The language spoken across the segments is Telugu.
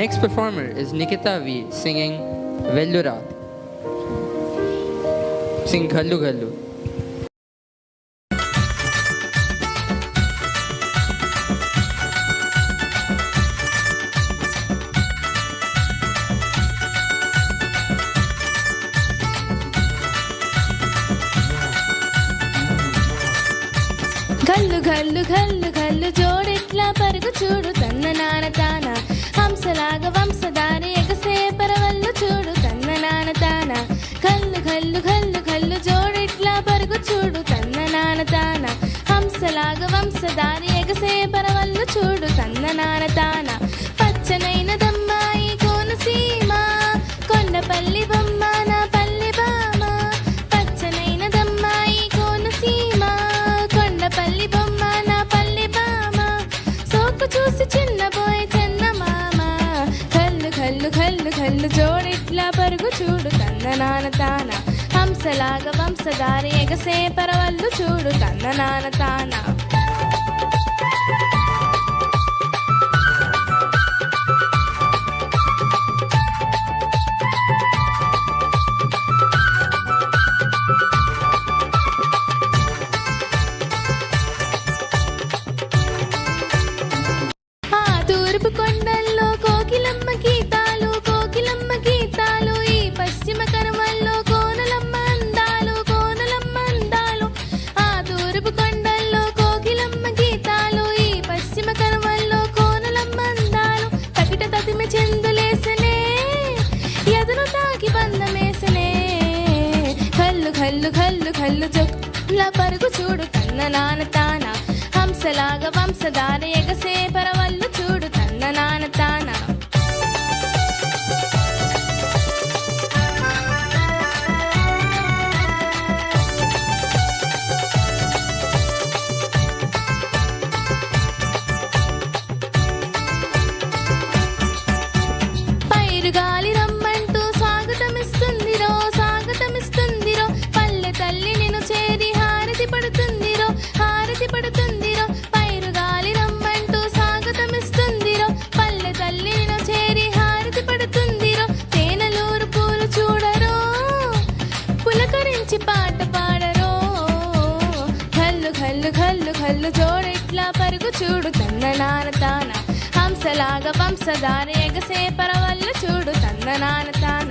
next performer is Nikita V singing Vellura. Sing Ghallu Ghallu. గల్లు గల్లు గల్లు గల్లు జోడిట్లా పరుగు చూడు తన్న నాన్న తాన హంసలాగా వంశధారి ఎగసే పరవల్లు చూడు తన్న నాన్న తాన గల్లు గల్లు గల్లు గల్లు జోడిట్లా పరుగు చూడు తన్న నాన్న తాన హంసలాగా వంశధారి ఎగసే పరవల్లు చూడు తన్న నాన్న తాన పచ్చనైన దమ్మాయి కోనసీమ కొండపల్లి బొమ్మ నా పల్లి బామ పచ్చనైన దమ్మాయి కోనసీమ కొండపల్లి బొమ్మ నా పల్లి బామ సోకు చూసి చిన్నబోయే చందమామ కల్లు కల్లు కల్లు కల్లు జోడిట్లా పరుగు చూడు తన్న నాన్న తాన హంసలాగా వంశధారి ఎగసే పరవల్లు చూడు తన్న నాన్న తాన తూర్పు కొండల్లో కోకిలమ్మ గీతాలు కోకిలమ్మ గీతాలు ఈ పశ్చిమ కనుమల్లో కోనలమ్మ అందాలు కోనలమ్మ అందాలు ఆ తూర్పు కొండల్లో కోకిలమ్మ గీతాలు ఈ పశ్చిమ కనుమల్లో కోనలమ్మ అందాలు తకిట తతిమి చెందులేసనే ఎదురు తాకి బంధమేసనే కల్లు కల్లు కల్లు కల్లు జొక్ల పరుగు చూడు తన్న నాన్న తాన హంసలాగా వంశధార ఎగసే పరవల్లు చూడు తన్న నాన్న తాన పైరుగాలి రమ్మంటూ స్వాగతమిస్తుందిరో స్వాగతమిస్తుందిరో పల్లె తల్లి నిన్ను చేరి హారతి పడుతుందిరో హారతి పడుతుందిరో పైరుగాలి రమ్మంటూ స్వాగతమిస్తుందిరో పల్లె తల్లి నిన్ను చేరి హారతి పడుతుందిరో తేనెలూరు పూలు చూడరో పులకరించి పాట పాడరో కల్లు కల్లు కల్లు కల్లు జోడిట్లా పరుగు చూడు తన్న నాన్న తాన హంసలాగా వంశధార ఎగసే పరవల్లు చూడు తన్న నాన్న తాన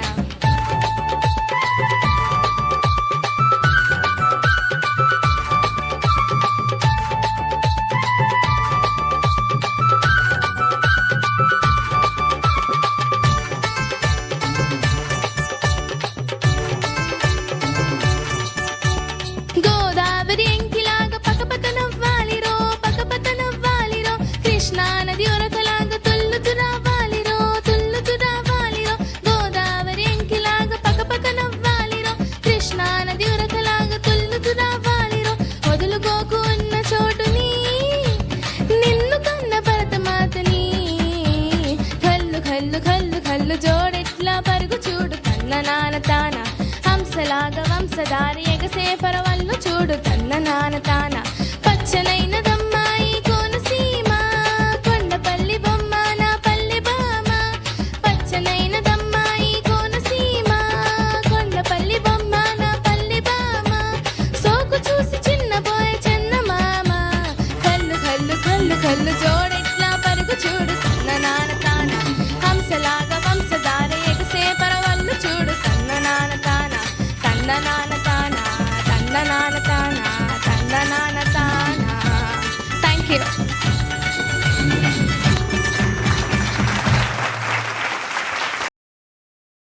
గోదావరి ఎంకిలాగా పకపక నవ్వాలిరో పకపక నవ్వాలిరో కృష్ణా నది ఒరకలాగా తుల్లుతు రావాలిరో తుల్లుతు రావాలిరో గోదావరి ఎంకిలాగా పకపక నవ్వాలిరో కృష్ణా నది ఒరకలాగా తుల్లుతు రావాలిరో వదులుకోకు ఉన్న చోటుని నిన్ను కన్న భరతమాతని కల్లు కల్లు కల్లు కల్లు జోడెట్లా పరుగు చూడు తన్న నాన్న తాన హంసలాగా వంశధారి ఎగసే పరవల్లు చూడు తన్న నాన్న తాన పచ్చనైన దమ్మాయి కోనసీమ కొండపల్లి బొమ్మ నా పల్లి బామ పచ్చనైన దమ్మాయి కోనసీమ కొండపల్లి బొమ్మ నా పల్లి బామ సోకు చూసి చిన్నబోయే చందమామ కల్లు కల్లు కల్లు కల్లు జోడెట్లా పరుగు చూడు తన్న నాన్న తాన హంసలాగా వంశధార ఎగసే పరవల్లు చూడు తన్న నాన్న తాన తన్న నాన్న తాన తన్న నాన్న తాన తన్న నాన్న తాన థ్యాంక్ యూ